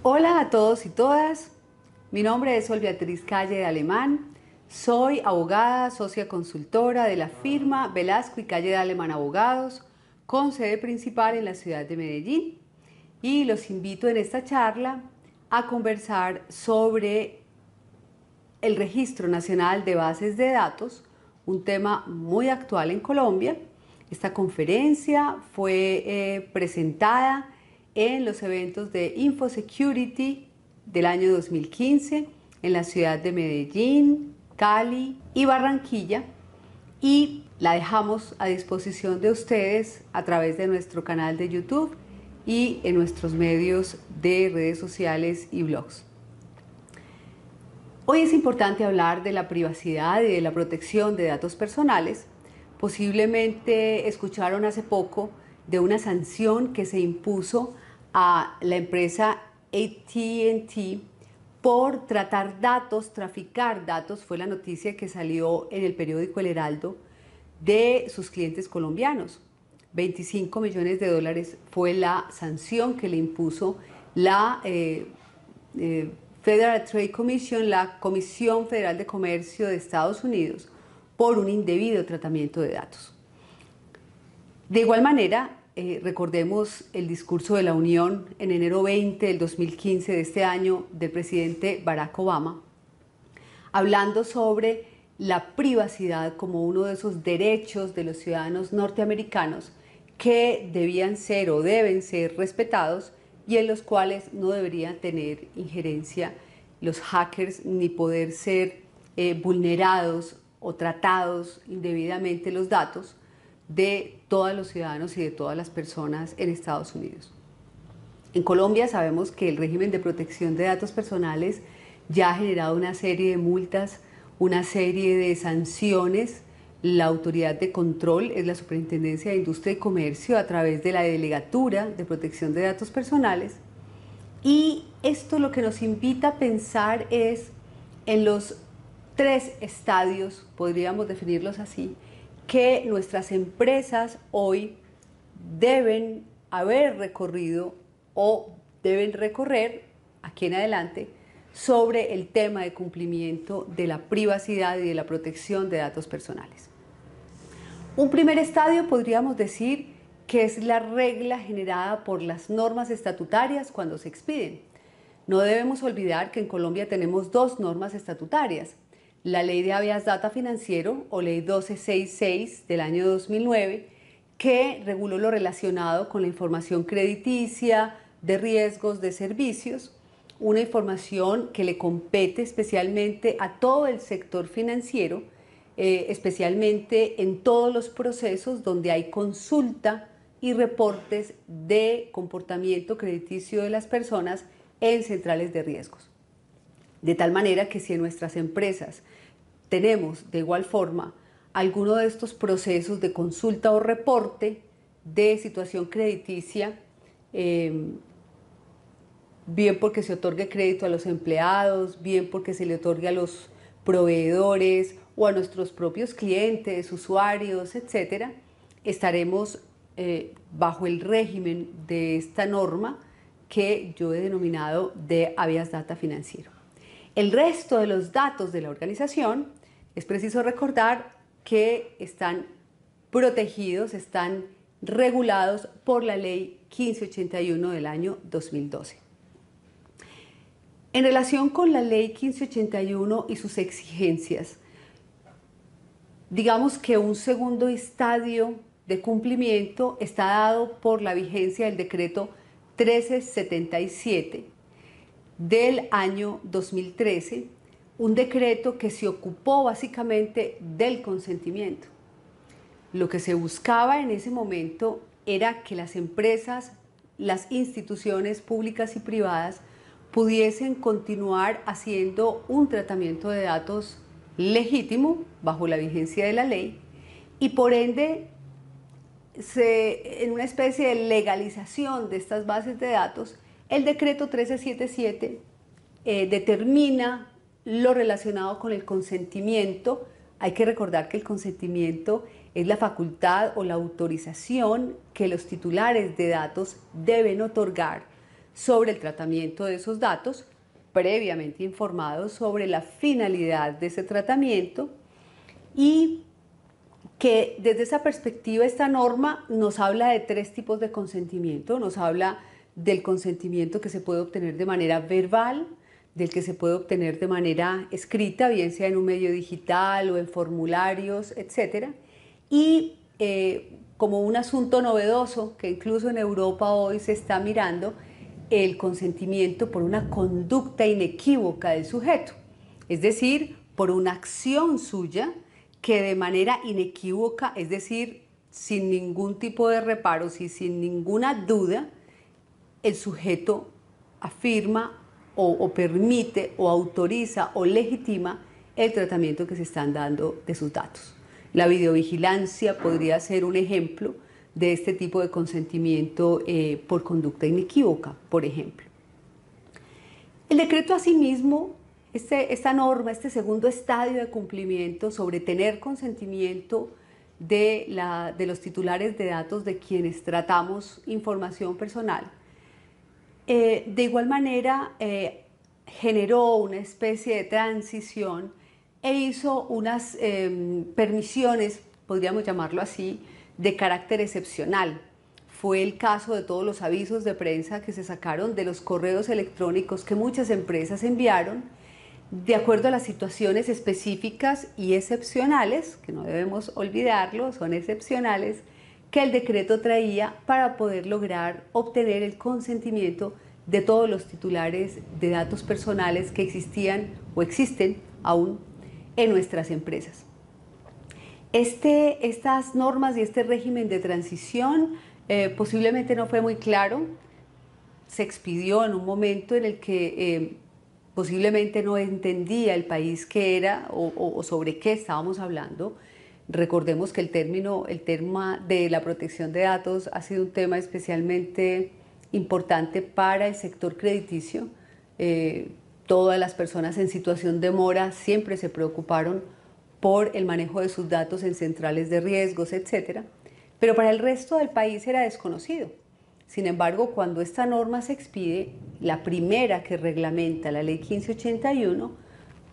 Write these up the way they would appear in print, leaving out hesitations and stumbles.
Hola a todos y todas, mi nombre es Sol Beatriz Calle de Alemán, soy abogada, socia consultora de la firma Velasco y Calle de Alemán Abogados, con sede principal en la ciudad de Medellín, y los invito en esta charla a conversar sobre el Registro Nacional de Bases de Datos, un tema muy actual en Colombia. Esta conferencia fue presentada en los eventos de InfoSecurity del año 2015 en la ciudad de Medellín, Cali y Barranquilla, y la dejamos a disposición de ustedes a través de nuestro canal de YouTube y en nuestros medios de redes sociales y blogs. Hoy es importante hablar de la privacidad y de la protección de datos personales. Posiblemente escucharon hace poco de una sanción que se impuso a la empresa AT&T por tratar datos, traficar datos, fue la noticia que salió en el periódico El Heraldo, de sus clientes colombianos. 25 millones de dólares fue la sanción que le impuso la Federal Trade Commission, la Comisión Federal de Comercio de Estados Unidos, por un indebido tratamiento de datos. De igual manera, recordemos el discurso de la Unión en enero 20 del 2015 de este año del presidente Barack Obama, hablando sobre la privacidad como uno de esos derechos de los ciudadanos norteamericanos que debían ser o deben ser respetados y en los cuales no deberían tener injerencia los hackers ni poder ser vulnerados o tratados indebidamente los datos de todos los ciudadanos y de todas las personas en Estados Unidos. En Colombia sabemos que el régimen de protección de datos personales ya ha generado una serie de multas, una serie de sanciones. La autoridad de control es la Superintendencia de Industria y Comercio a través de la Delegatura de Protección de Datos Personales. Y esto lo que nos invita a pensar es en los tres estadios, podríamos definirlos así, que nuestras empresas hoy deben haber recorrido o deben recorrer aquí en adelante sobre el tema de cumplimiento de la privacidad y de la protección de datos personales. Un primer estadio podríamos decir que es la regla generada por las normas estatutarias cuando se expiden. No debemos olvidar que en Colombia tenemos dos normas estatutarias: la Ley de Habeas Data Financiero, o Ley 1266 del año 2009, que reguló lo relacionado con la información crediticia, de riesgos, de servicios, una información que le compete especialmente a todo el sector financiero, especialmente en todos los procesos donde hay consulta y reportes de comportamiento crediticio de las personas en centrales de riesgos. De tal manera que si en nuestras empresas tenemos de igual forma alguno de estos procesos de consulta o reporte de situación crediticia, bien porque se otorgue crédito a los empleados, bien porque se le otorgue a los proveedores o a nuestros propios clientes, usuarios, etcétera, estaremos bajo el régimen de esta norma que yo he denominado de Habeas Data Financiero. El resto de los datos de la organización es preciso recordar que están protegidos, están regulados por la Ley 1581 del año 2012. En relación con la Ley 1581 y sus exigencias, digamos que un segundo estadio de cumplimiento está dado por la vigencia del decreto 1377 del año 2013, un decreto que se ocupó básicamente del consentimiento. Lo que se buscaba en ese momento era que las empresas, las instituciones públicas y privadas pudiesen continuar haciendo un tratamiento de datos legítimo bajo la vigencia de la ley y por ende en una especie de legalización de estas bases de datos, el decreto 1377 determina lo relacionado con el consentimiento. Hay que recordar que el consentimiento es la facultad o la autorización que los titulares de datos deben otorgar sobre el tratamiento de esos datos, previamente informados sobre la finalidad de ese tratamiento, y que desde esa perspectiva esta norma nos habla de 3 tipos de consentimiento. Nos habla del consentimiento que se puede obtener de manera verbal, del que se puede obtener de manera escrita, bien sea en un medio digital o en formularios, etc. Y como un asunto novedoso que incluso en Europa hoy se está mirando, el consentimiento por una conducta inequívoca del sujeto, es decir, por una acción suya que de manera inequívoca, es decir, sin ningún tipo de reparos y sin ninguna duda, el sujeto afirma o permite o autoriza o legitima el tratamiento que se están dando de sus datos. La videovigilancia podría ser un ejemplo de este tipo de consentimiento por conducta inequívoca, por ejemplo. El decreto asimismo, esta norma, este segundo estadio de cumplimiento sobre tener consentimiento de los titulares de datos de quienes tratamos información personal, de igual manera generó una especie de transición e hizo unas permisiones, podríamos llamarlo así, de carácter excepcional. Fue el caso de todos los avisos de prensa que se sacaron de los correos electrónicos que muchas empresas enviaron de acuerdo a las situaciones específicas y excepcionales, que no debemos olvidarlo, son excepcionales, que el decreto traía para poder lograr obtener el consentimiento de todos los titulares de datos personales que existían o existen aún en nuestras empresas. Estas normas y este régimen de transición posiblemente no fue muy claro, se expidió en un momento en el que posiblemente no entendía el país qué era o sobre qué estábamos hablando. Recordemos que el tema de la protección de datos ha sido un tema especialmente importante para el sector crediticio. Todas las personas en situación de mora siempre se preocuparon por el manejo de sus datos en centrales de riesgos, etc. Pero para el resto del país era desconocido. Sin embargo, cuando esta norma se expide, la primera que reglamenta la Ley 1581,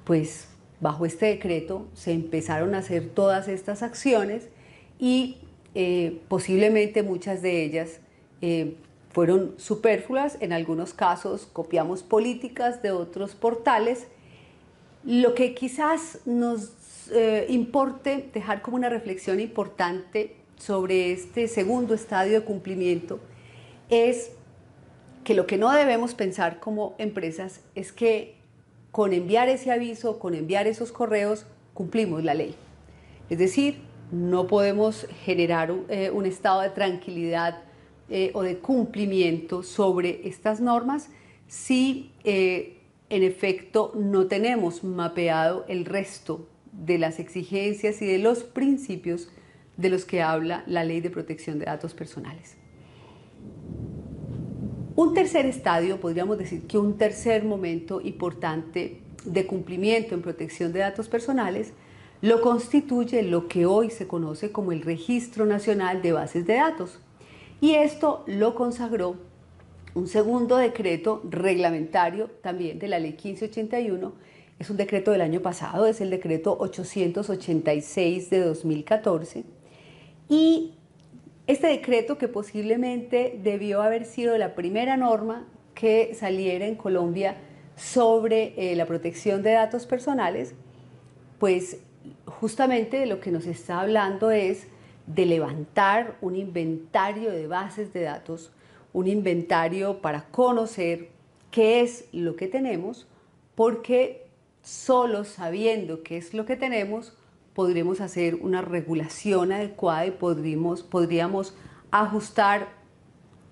pues bajo este decreto se empezaron a hacer todas estas acciones y posiblemente muchas de ellas fueron superfluas. En algunos casos copiamos políticas de otros portales. Lo que quizás nos importe dejar como una reflexión importante sobre este segundo estadio de cumplimiento es que lo que no debemos pensar como empresas es que con enviar ese aviso, con enviar esos correos, cumplimos la ley. Es decir, no podemos generar un estado de tranquilidad o de cumplimiento sobre estas normas si en efecto no tenemos mapeado el resto de las exigencias y de los principios de los que habla la Ley de Protección de Datos Personales. Un tercer estadio, podríamos decir que un tercer momento importante de cumplimiento en protección de datos personales, lo constituye lo que hoy se conoce como el Registro Nacional de Bases de Datos. Y esto lo consagró un segundo decreto reglamentario también de la Ley 1581, es un decreto del año pasado, es el decreto 886 de 2014, y este decreto, que posiblemente debió haber sido la primera norma que saliera en Colombia sobre la protección de datos personales, pues justamente de lo que nos está hablando es de levantar un inventario de bases de datos, un inventario para conocer qué es lo que tenemos, porque solo sabiendo qué es lo que tenemos podremos hacer una regulación adecuada y podríamos ajustar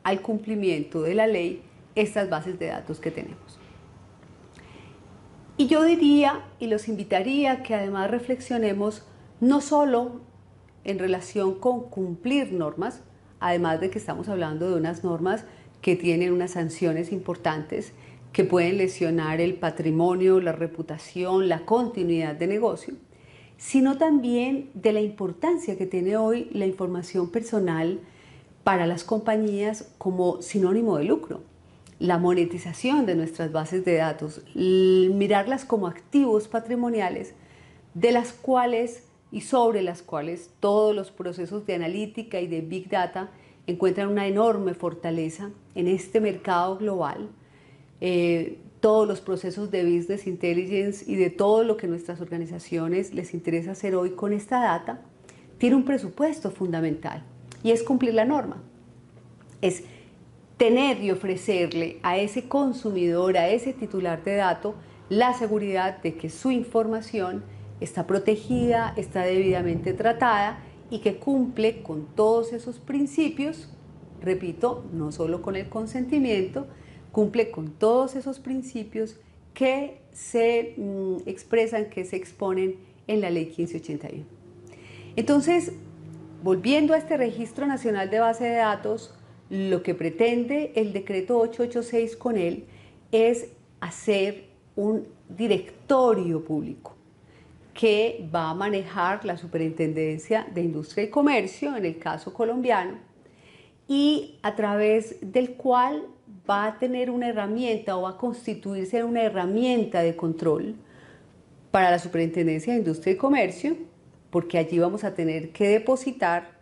al cumplimiento de la ley estas bases de datos que tenemos. Y yo diría y los invitaría a que además reflexionemos no solo en relación con cumplir normas, además de que estamos hablando de unas normas que tienen unas sanciones importantes que pueden lesionar el patrimonio, la reputación, la continuidad de negocio, sino también de la importancia que tiene hoy la información personal para las compañías como sinónimo de lucro. la monetización de nuestras bases de datos, mirarlas como activos patrimoniales de las cuales y sobre las cuales todos los procesos de analítica y de Big Data encuentran una enorme fortaleza en este mercado global. Todos los procesos de Business Intelligence y de todo lo que nuestras organizaciones les interesa hacer hoy con esta data, tiene un presupuesto fundamental y es cumplir la norma. Es tener y ofrecerle a ese consumidor, a ese titular de dato, la seguridad de que su información está protegida, está debidamente tratada y que cumple con todos esos principios, repito, no solo con el consentimiento, cumple con todos esos principios que se expresan, que se exponen en la Ley 1581. Entonces, volviendo a este Registro Nacional de Base de Datos, lo que pretende el decreto 886 con él es hacer un directorio público que va a manejar la Superintendencia de Industria y Comercio, en el caso colombiano, y a través del cual va a tener una herramienta o va a constituirse en una herramienta de control para la Superintendencia de Industria y Comercio, porque allí vamos a tener que depositar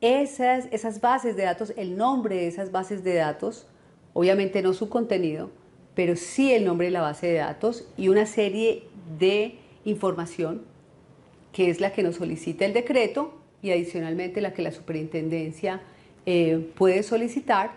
esas bases de datos, el nombre de esas bases de datos, obviamente no su contenido, pero sí el nombre de la base de datos y una serie de información que es la que nos solicita el decreto y adicionalmente la que la superintendencia puede solicitar,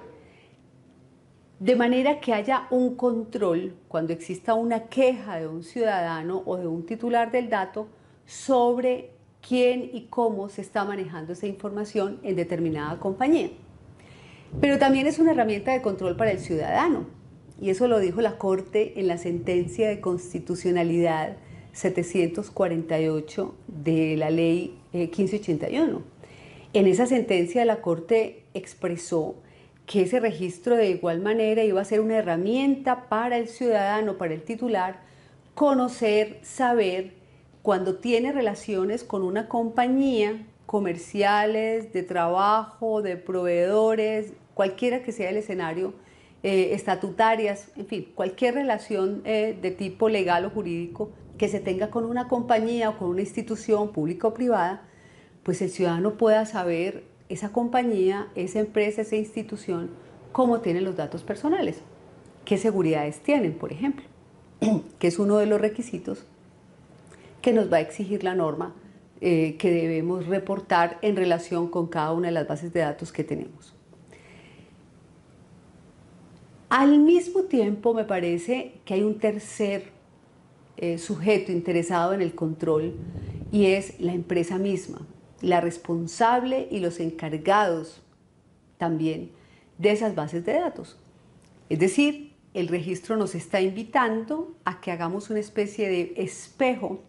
de manera que haya un control cuando exista una queja de un ciudadano o de un titular del dato sobre quién y cómo se está manejando esa información en determinada compañía. Pero también es una herramienta de control para el ciudadano, y eso lo dijo la Corte en la sentencia de constitucionalidad 748 de la Ley 1581. En esa sentencia la Corte expresó que ese registro de igual manera iba a ser una herramienta para el ciudadano, para el titular, conocer, saber cuando tiene relaciones con una compañía, comerciales, de trabajo, de proveedores, cualquiera que sea el escenario, estatutarias, en fin, cualquier relación de tipo legal o jurídico que se tenga con una compañía o con una institución pública o privada, pues el ciudadano pueda saber esa compañía, esa empresa, esa institución, cómo tienen los datos personales, qué seguridades tienen, por ejemplo, que es uno de los requisitos que nos va a exigir la norma que debemos reportar en relación con cada una de las bases de datos que tenemos. Al mismo tiempo, me parece que hay un tercer sujeto interesado en el control y es la empresa misma, la responsable y los encargados también de esas bases de datos. Es decir, el registro nos está invitando a que hagamos una especie de espejo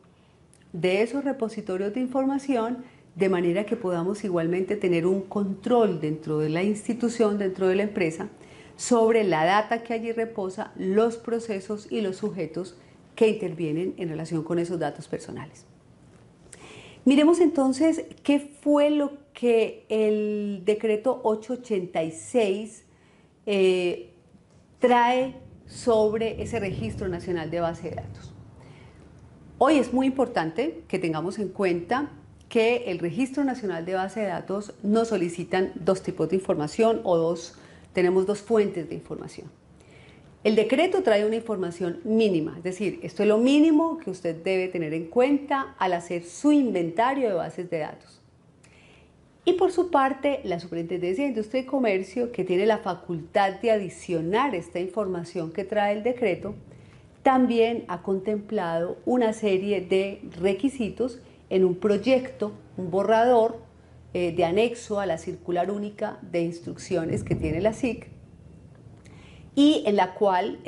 de esos repositorios de información, de manera que podamos igualmente tener un control dentro de la institución, dentro de la empresa, sobre la data que allí reposa, los procesos y los sujetos que intervienen en relación con esos datos personales. Miremos entonces qué fue lo que el decreto 886 trae sobre ese registro nacional de base de datos. Hoy es muy importante que tengamos en cuenta que el Registro Nacional de Base de Datos nos solicitan dos tipos de información o tenemos dos fuentes de información. El decreto trae una información mínima, es decir, esto es lo mínimo que usted debe tener en cuenta al hacer su inventario de bases de datos. Y por su parte, la Superintendencia de Industria y Comercio, que tiene la facultad de adicionar esta información que trae el decreto, también ha contemplado una serie de requisitos en un proyecto, un borrador de anexo a la circular única de instrucciones que tiene la SIC, y en la cual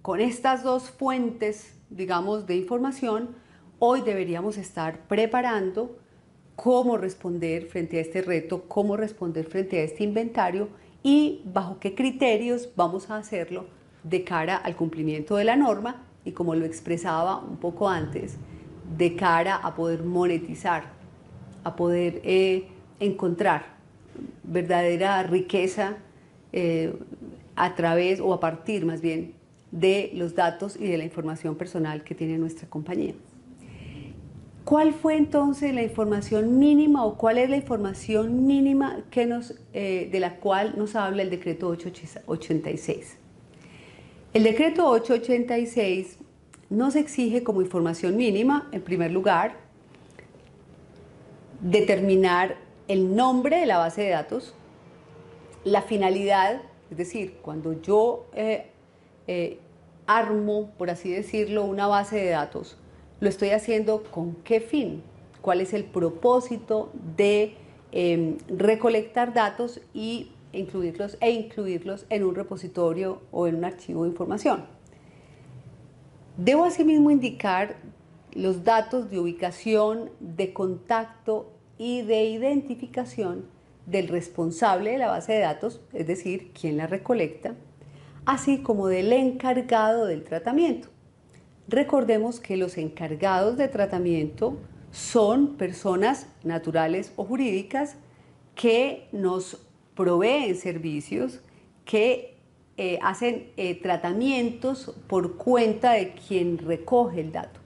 con estas dos fuentes, digamos, de información, hoy deberíamos estar preparando cómo responder frente a este reto, cómo responder frente a este inventario y bajo qué criterios vamos a hacerlo de cara al cumplimiento de la norma y, como lo expresaba un poco antes, de cara a poder monetizar, a poder encontrar verdadera riqueza a través o a partir más bien de los datos y de la información personal que tiene nuestra compañía. ¿Cuál fue entonces la información mínima o cuál es la información mínima que de la cual nos habla el decreto 886? El decreto 886 nos exige como información mínima, en primer lugar, determinar el nombre de la base de datos, la finalidad, es decir, cuando yo armo, por así decirlo, una base de datos, lo estoy haciendo con qué fin, cuál es el propósito de recolectar datos y incluirlos en un repositorio o en un archivo de información. Debo asimismo indicar los datos de ubicación, de contacto y de identificación del responsable de la base de datos, es decir, quien la recolecta, así como del encargado del tratamiento. Recordemos que los encargados de tratamiento son personas naturales o jurídicas que nos proveen servicios, que hacen tratamientos por cuenta de quien recoge el dato.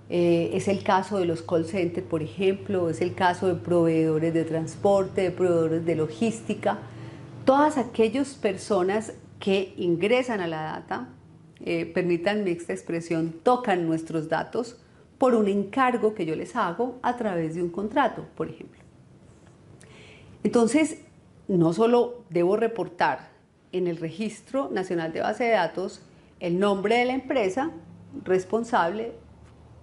Es el caso de los call centers, por ejemplo, es el caso de proveedores de transporte, de proveedores de logística, todas aquellas personas que ingresan a la data, permítanme esta expresión, tocan nuestros datos por un encargo que yo les hago a través de un contrato, por ejemplo. Entonces, no solo debo reportar en el Registro Nacional de Base de Datos el nombre de la empresa responsable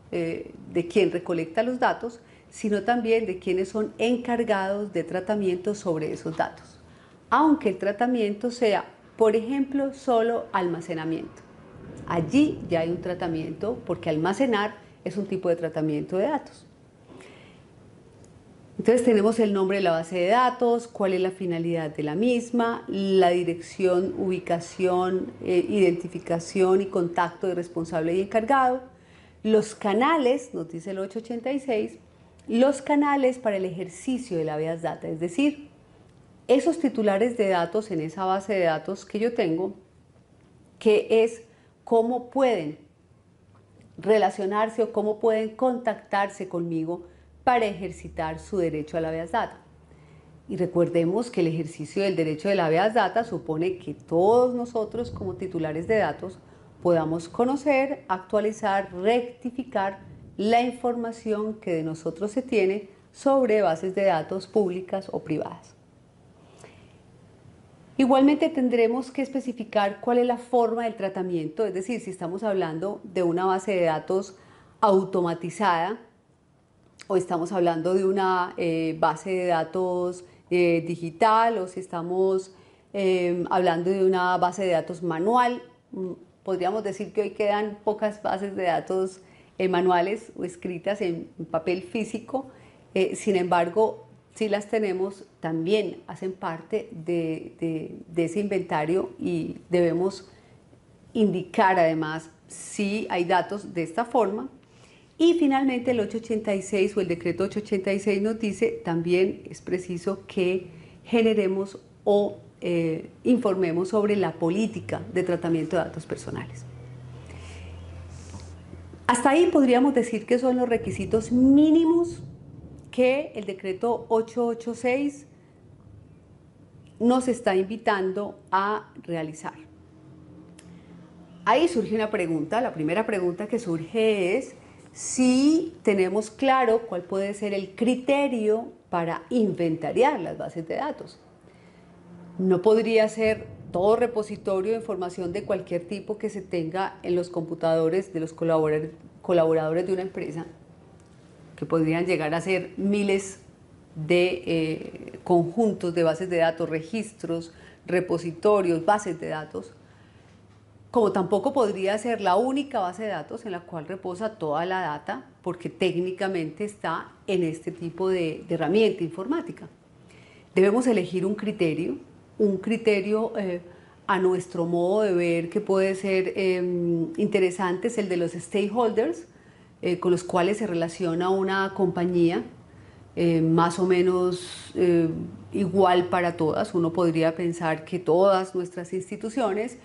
de quien recolecta los datos, sino también de quienes son encargados de tratamiento sobre esos datos, aunque el tratamiento sea, por ejemplo, solo almacenamiento. Allí ya hay un tratamiento, porque almacenar es un tipo de tratamiento de datos. Entonces tenemos el nombre de la base de datos, cuál es la finalidad de la misma, la dirección, ubicación, identificación y contacto de responsable y encargado, los canales, nos dice el 886, los canales para el ejercicio de la habeas data, es decir, esos titulares de datos en esa base de datos que yo tengo, que es cómo pueden relacionarse o cómo pueden contactarse conmigo para ejercitar su derecho a la habeas data. Y recordemos que el ejercicio del derecho de la habeas data supone que todos nosotros como titulares de datos podamos conocer, actualizar, rectificar la información que de nosotros se tiene sobre bases de datos públicas o privadas. Igualmente tendremos que especificar cuál es la forma del tratamiento, es decir, si estamos hablando de una base de datos automatizada o estamos hablando de una base de datos digital o si estamos hablando de una base de datos manual. Podríamos decir que hoy quedan pocas bases de datos manuales o escritas en papel físico, sin embargo, si las tenemos, también hacen parte de ese inventario y debemos indicar además si hay datos de esta forma. Y finalmente el 886 o el decreto 886 nos dice también es preciso que generemos o informemos sobre la política de tratamiento de datos personales. Hasta ahí podríamos decir que son los requisitos mínimos que el decreto 886 nos está invitando a realizar. Ahí surge una pregunta, la primera pregunta que surge es si tenemos claro cuál puede ser el criterio para inventariar las bases de datos. No podría ser todo repositorio de información de cualquier tipo que se tenga en los computadores de los colaboradores de una empresa, que podrían llegar a ser miles de conjuntos de bases de datos, registros, repositorios, bases de datos, como tampoco podría ser la única base de datos en la cual reposa toda la data, porque técnicamente está en este tipo de herramienta informática. Debemos elegir un criterio a nuestro modo de ver que puede ser interesante, es el de los stakeholders, con los cuales se relaciona una compañía, más o menos igual para todas. Uno podría pensar que todas nuestras instituciones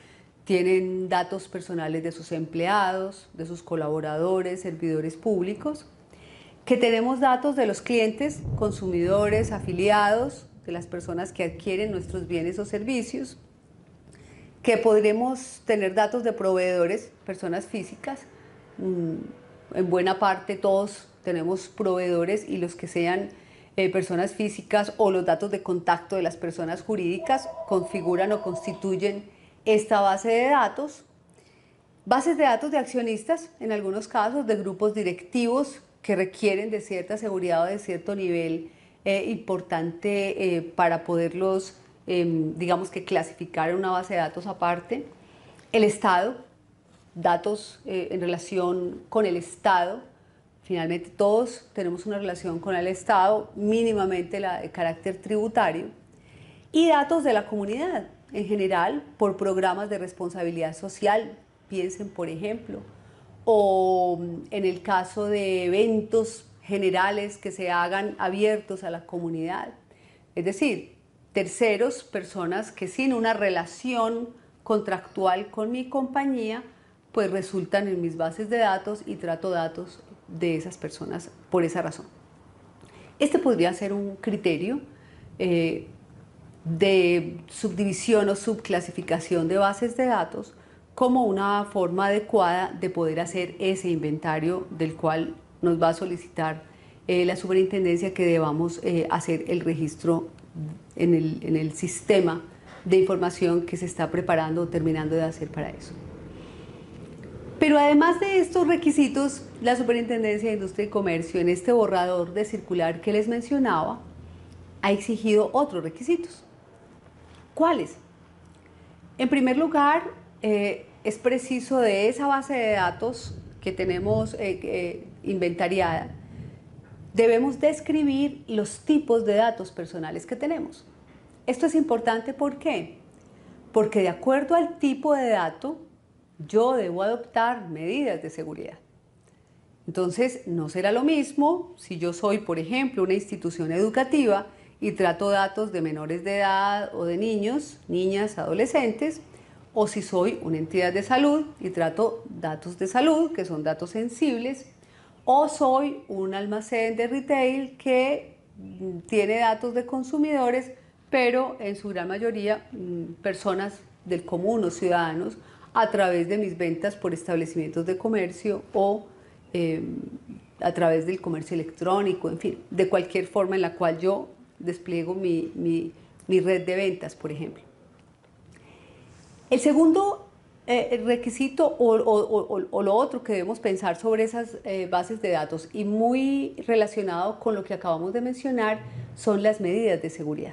tienen datos personales de sus empleados, de sus colaboradores, servidores públicos, que tenemos datos de los clientes, consumidores, afiliados, de las personas que adquieren nuestros bienes o servicios, que podremos tener datos de proveedores, personas físicas. En buena parte todos tenemos proveedores, y los que sean personas físicas o los datos de contacto de las personas jurídicas configuran o constituyen esta base de datos. Bases de datos de accionistas, en algunos casos, de grupos directivos que requieren de cierta seguridad o de cierto nivel importante para poderlos, digamos que clasificar en una base de datos aparte. El Estado, datos en relación con el Estado. Finalmente todos tenemos una relación con el Estado, mínimamente de carácter tributario. Y datos de la comunidad en general, por programas de responsabilidad social, piensen por ejemplo, o en el caso de eventos generales que se hagan abiertos a la comunidad. Es decir, terceros, personas que sin una relación contractual con mi compañía, pues resultan en mis bases de datos y trato datos de esas personas por esa razón. Este podría ser un criterio de subdivisión o subclasificación de bases de datos como una forma adecuada de poder hacer ese inventario del cual nos va a solicitar la superintendencia que debamos hacer el registro en el sistema de información que se está preparando o terminando de hacer para eso. Pero además de estos requisitos, la Superintendencia de Industria y Comercio, en este borrador de circular que les mencionaba, ha exigido otros requisitos. ¿Cuáles? En primer lugar, es preciso de esa base de datos que tenemos inventariada, debemos describir los tipos de datos personales que tenemos. Esto es importante, ¿por qué? Porque de acuerdo al tipo de dato, yo debo adoptar medidas de seguridad. Entonces, no será lo mismo si yo soy, por ejemplo, una institución educativa y trato datos de menores de edad o de niños, niñas, adolescentes, o si soy una entidad de salud y trato datos de salud, que son datos sensibles, o soy un almacén de retail que tiene datos de consumidores, pero en su gran mayoría personas del común o ciudadanos, a través de mis ventas por establecimientos de comercio o a través del comercio electrónico, en fin, de cualquier forma en la cual yo despliego mi red de ventas, por ejemplo. El segundo requisito o lo otro que debemos pensar sobre esas bases de datos, y muy relacionado con lo que acabamos de mencionar, son las medidas de seguridad.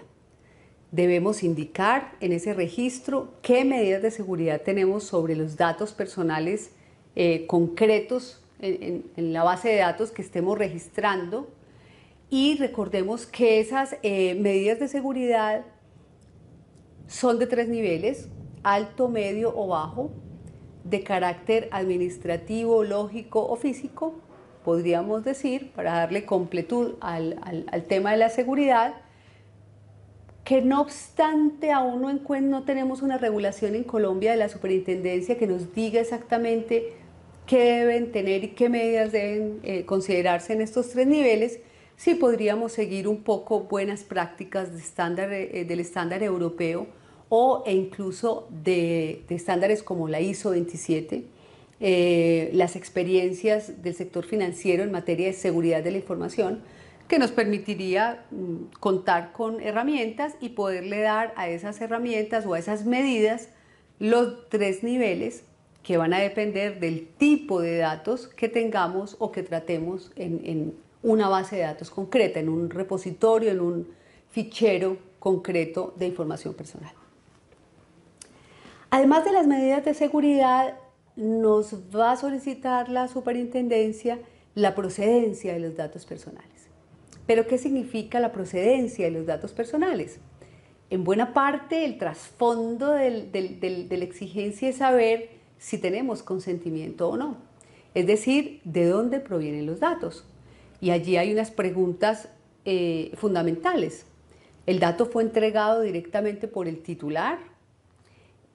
Debemos indicar en ese registro qué medidas de seguridad tenemos sobre los datos personales concretos en la base de datos que estemos registrando, y recordemos que esas medidas de seguridad son de 3 niveles: alto, medio o bajo, de carácter administrativo, lógico o físico, podríamos decir, para darle completud al tema de la seguridad, que no obstante aún no tenemos una regulación en Colombia de la superintendencia que nos diga exactamente qué deben tener y qué medidas deben considerarse en estos 3 niveles. Sí podríamos seguir un poco buenas prácticas del estándar europeo e incluso de estándares como la ISO 27, las experiencias del sector financiero en materia de seguridad de la información, que nos permitiría contar con herramientas y poderle dar a esas herramientas o a esas medidas los 3 niveles que van a depender del tipo de datos que tengamos o que tratemos en una base de datos concreta, en un repositorio, en un fichero concreto de información personal. Además de las medidas de seguridad, nos va a solicitar la superintendencia la procedencia de los datos personales. ¿Pero qué significa la procedencia de los datos personales? En buena parte, el trasfondo de la exigencia es saber si tenemos consentimiento o no. Es decir, ¿de dónde provienen los datos? Y allí hay unas preguntas fundamentales. El dato fue entregado directamente por el titular,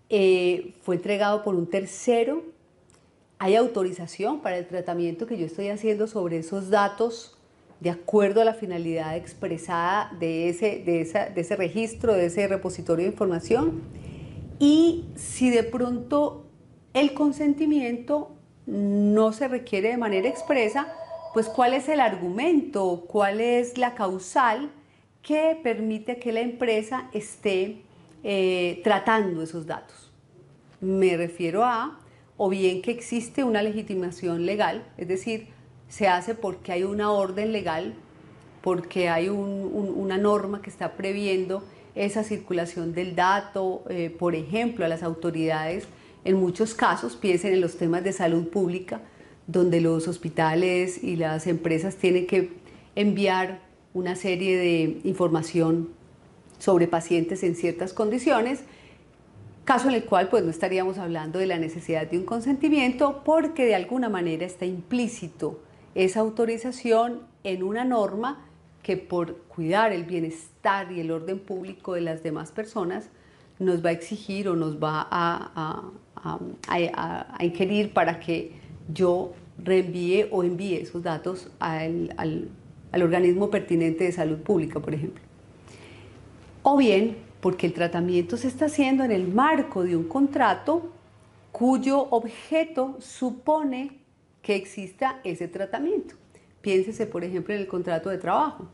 fue entregado por un tercero, hay autorización para el tratamiento que yo estoy haciendo sobre esos datos de acuerdo a la finalidad expresada de ese registro, de ese repositorio de información. Y si de pronto el consentimiento no se requiere de manera expresa, pues ¿cuál es el argumento? ¿Cuál es la causal que permite que la empresa esté tratando esos datos? Me refiero a, o bien que existe una legitimación legal, es decir, se hace porque hay una orden legal, porque hay una norma que está previendo esa circulación del dato, por ejemplo, a las autoridades. En muchos casos, piensen en los temas de salud pública, donde los hospitales y las empresas tienen que enviar una serie de información sobre pacientes en ciertas condiciones, caso en el cual pues no estaríamos hablando de la necesidad de un consentimiento, porque de alguna manera está implícito esa autorización en una norma que, por cuidar el bienestar y el orden público de las demás personas, nos va a exigir o nos va a inquirir para que yo reenvíe o envíe esos datos al organismo pertinente de salud pública, por ejemplo. O bien porque el tratamiento se está haciendo en el marco de un contrato cuyo objeto supone que exista ese tratamiento. Piénsese, por ejemplo, en el contrato de trabajo.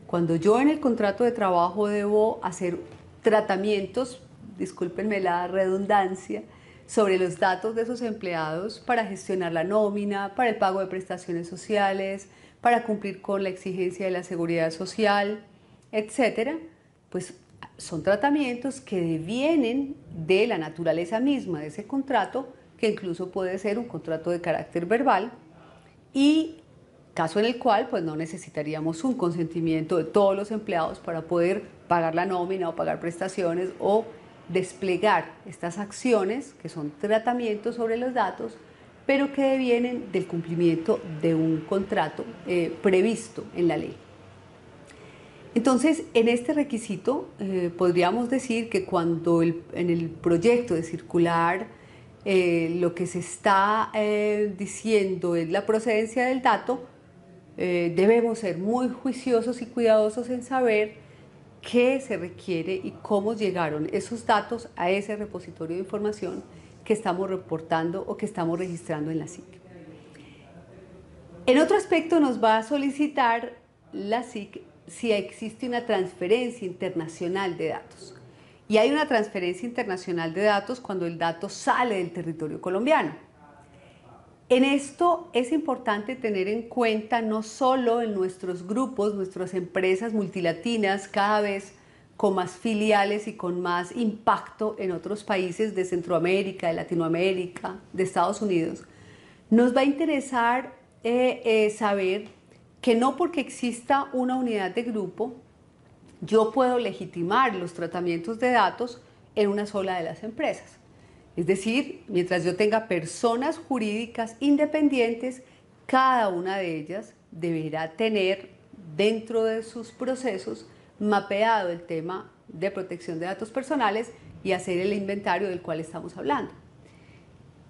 Cuando yo en el contrato de trabajo debo hacer tratamientos, discúlpenme la redundancia, sobre los datos de esos empleados para gestionar la nómina, para el pago de prestaciones sociales, para cumplir con la exigencia de la seguridad social, etcétera, pues son tratamientos que devienen de la naturaleza misma de ese contrato, que incluso puede ser un contrato de carácter verbal, y caso en el cual pues no necesitaríamos un consentimiento de todos los empleados para poder pagar la nómina o pagar prestaciones o desplegar estas acciones que son tratamientos sobre los datos, pero que devienen del cumplimiento de un contrato previsto en la ley. Entonces, en este requisito podríamos decir que cuando en el proyecto de circular lo que se está diciendo es la procedencia del dato, debemos ser muy juiciosos y cuidadosos en saber qué se requiere y cómo llegaron esos datos a ese repositorio de información que estamos reportando o que estamos registrando en la SIC. En otro aspecto nos va a solicitar la SIC si existe una transferencia internacional de datos. Y hay una transferencia internacional de datos cuando el dato sale del territorio colombiano. En esto es importante tener en cuenta no solo en nuestros grupos, nuestras empresas multilatinas, cada vez con más filiales y con más impacto en otros países de Centroamérica, de Latinoamérica, de Estados Unidos. Nos va a interesar saber que no porque exista una unidad de grupo, yo puedo legitimar los tratamientos de datos en una sola de las empresas. Es decir, mientras yo tenga personas jurídicas independientes, cada una de ellas deberá tener dentro de sus procesos mapeado el tema de protección de datos personales y hacer el inventario del cual estamos hablando.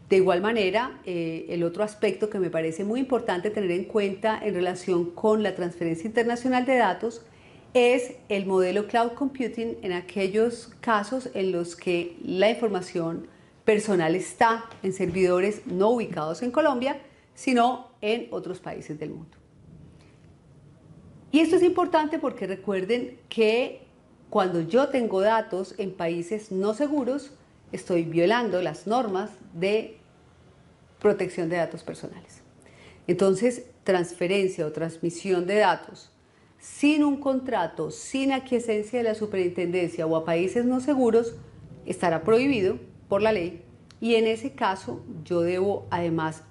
De igual manera, el otro aspecto que me parece muy importante tener en cuenta en relación con la transferencia internacional de datos es el modelo cloud computing en aquellos casos en los que la información personal está en servidores no ubicados en Colombia, sino en otros países del mundo. Y esto es importante porque recuerden que cuando yo tengo datos en países no seguros, estoy violando las normas de protección de datos personales. Entonces, transferencia o transmisión de datos sin un contrato, sin aquiescencia de la superintendencia o a países no seguros, estará prohibido por la ley, y en ese caso yo debo, además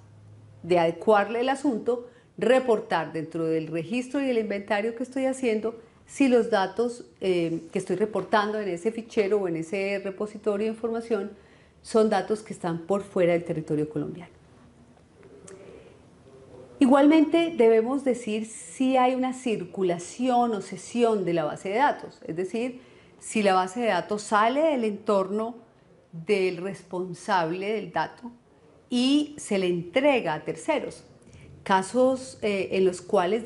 de adecuarle el asunto, reportar dentro del registro y el inventario que estoy haciendo si los datos que estoy reportando en ese fichero o en ese repositorio de información son datos que están por fuera del territorio colombiano. Igualmente debemos decir si hay una circulación o cesión de la base de datos, es decir, si la base de datos sale del entorno del responsable del dato y se le entrega a terceros. Casos en los cuales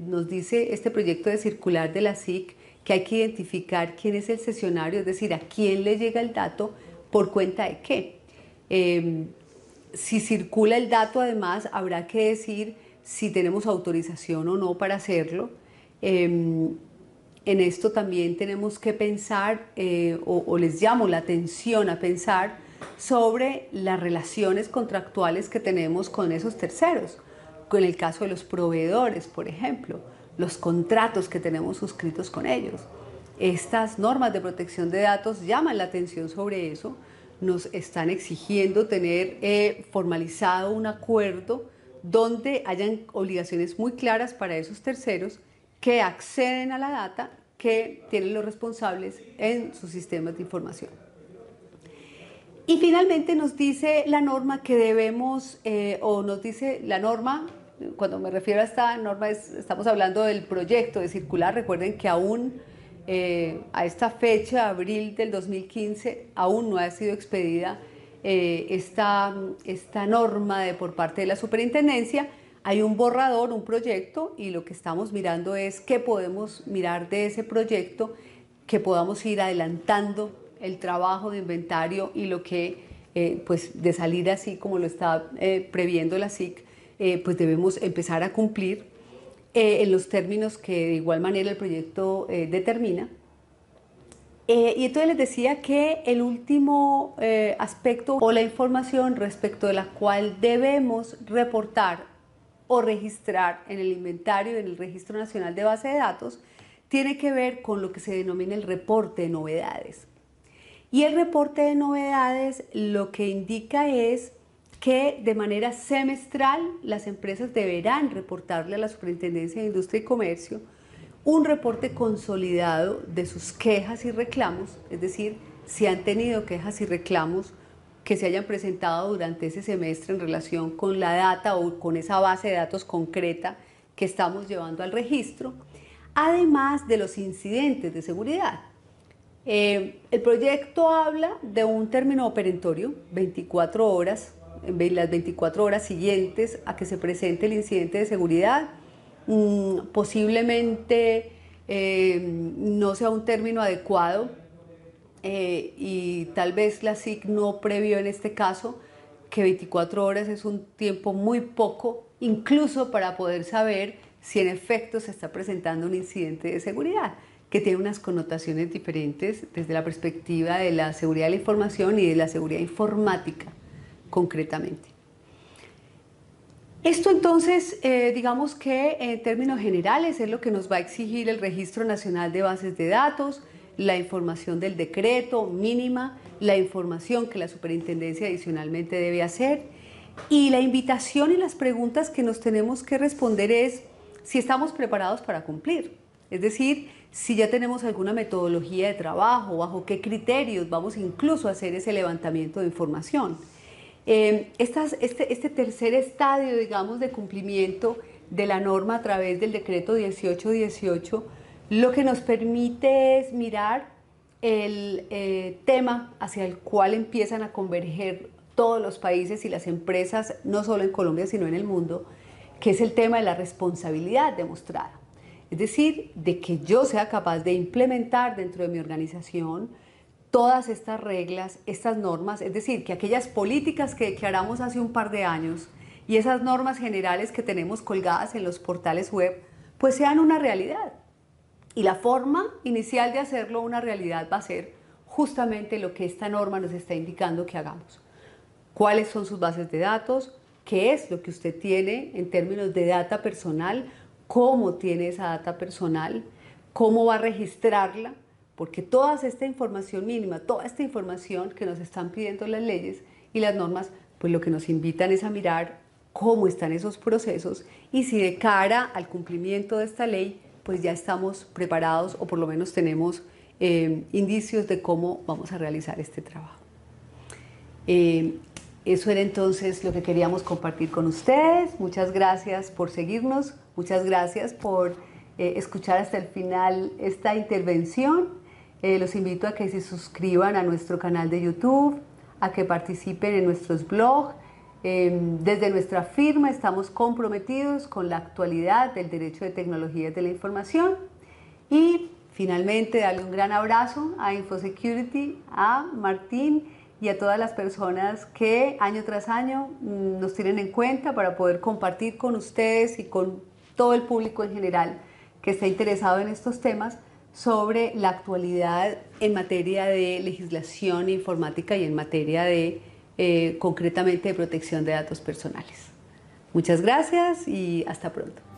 nos dice este proyecto de circular de la SIC que hay que identificar quién es el cesionario, es decir, a quién le llega el dato, por cuenta de qué. Si circula el dato, además, habrá que decir si tenemos autorización o no para hacerlo. En esto también tenemos que pensar, o les llamo la atención a pensar sobre las relaciones contractuales que tenemos con esos terceros. Con el caso de los proveedores, por ejemplo, los contratos que tenemos suscritos con ellos. Estas normas de protección de datos llaman la atención sobre eso. Nos están exigiendo tener formalizado un acuerdo donde hayan obligaciones muy claras para esos terceros que acceden a la data que tienen los responsables en sus sistemas de información. Y finalmente nos dice la norma que debemos, o nos dice la norma, cuando me refiero a esta norma estamos hablando del proyecto de circular. Recuerden que aún a esta fecha, abril del 2015, aún no ha sido expedida esta norma por parte de la superintendencia. Hay un borrador, un proyecto, y lo que estamos mirando es qué podemos mirar de ese proyecto, que podamos ir adelantando el trabajo de inventario y lo que, pues de salir así como lo está previendo la SIC, pues debemos empezar a cumplir en los términos que de igual manera el proyecto determina. Y entonces les decía que el último aspecto o la información respecto de la cual debemos reportar o registrar en el inventario, en el Registro Nacional de Base de Datos, tiene que ver con lo que se denomina el reporte de novedades. Y el reporte de novedades lo que indica es que de manera semestral las empresas deberán reportarle a la Superintendencia de Industria y Comercio un reporte consolidado de sus quejas y reclamos, es decir, si han tenido quejas y reclamos que se hayan presentado durante ese semestre en relación con la data o con esa base de datos concreta que estamos llevando al registro, además de los incidentes de seguridad. El proyecto habla de un término perentorio, 24 horas, en las 24 horas siguientes a que se presente el incidente de seguridad. Posiblemente no sea un término adecuado y tal vez la SIC no previó en este caso que 24 horas es un tiempo muy poco, incluso para poder saber si en efecto se está presentando un incidente de seguridad, que tiene unas connotaciones diferentes desde la perspectiva de la seguridad de la información y de la seguridad informática concretamente. Esto entonces, digamos que en términos generales es lo que nos va a exigir el Registro Nacional de Bases de Datos, la información del decreto mínima, la información que la superintendencia adicionalmente debe hacer, y la invitación y las preguntas que nos tenemos que responder es si estamos preparados para cumplir. Es decir, si ya tenemos alguna metodología de trabajo, bajo qué criterios vamos incluso a hacer ese levantamiento de información. Este tercer estadio, digamos, de cumplimiento de la norma a través del decreto 1818, lo que nos permite es mirar el tema hacia el cual empiezan a converger todos los países y las empresas, no solo en Colombia, sino en el mundo, que es el tema de la responsabilidad demostrada. Es decir, de que yo sea capaz de implementar dentro de mi organización todas estas reglas, estas normas, es decir, que aquellas políticas que declaramos hace un par de años y esas normas generales que tenemos colgadas en los portales web, pues sean una realidad. Y la forma inicial de hacerlo una realidad va a ser justamente lo que esta norma nos está indicando que hagamos. ¿Cuáles son sus bases de datos? ¿Qué es lo que usted tiene en términos de data personal? ¿Cómo tiene esa data personal? ¿Cómo va a registrarla? Porque toda esta información mínima, toda esta información que nos están pidiendo las leyes y las normas, pues lo que nos invitan es a mirar cómo están esos procesos y si de cara al cumplimiento de esta ley, pues ya estamos preparados o por lo menos tenemos indicios de cómo vamos a realizar este trabajo. Eso era entonces lo que queríamos compartir con ustedes. Muchas gracias por seguirnos, muchas gracias por escuchar hasta el final esta intervención. Los invito a que se suscriban a nuestro canal de YouTube, a que participen en nuestros blogs. Desde nuestra firma estamos comprometidos con la actualidad del derecho de tecnologías de la información. Y finalmente darle un gran abrazo a InfoSecurity, a Martín y a todas las personas que año tras año nos tienen en cuenta para poder compartir con ustedes y con todo el público en general que está interesado en estos temas sobre la actualidad en materia de legislación informática y en materia de, concretamente, de protección de datos personales. Muchas gracias y hasta pronto.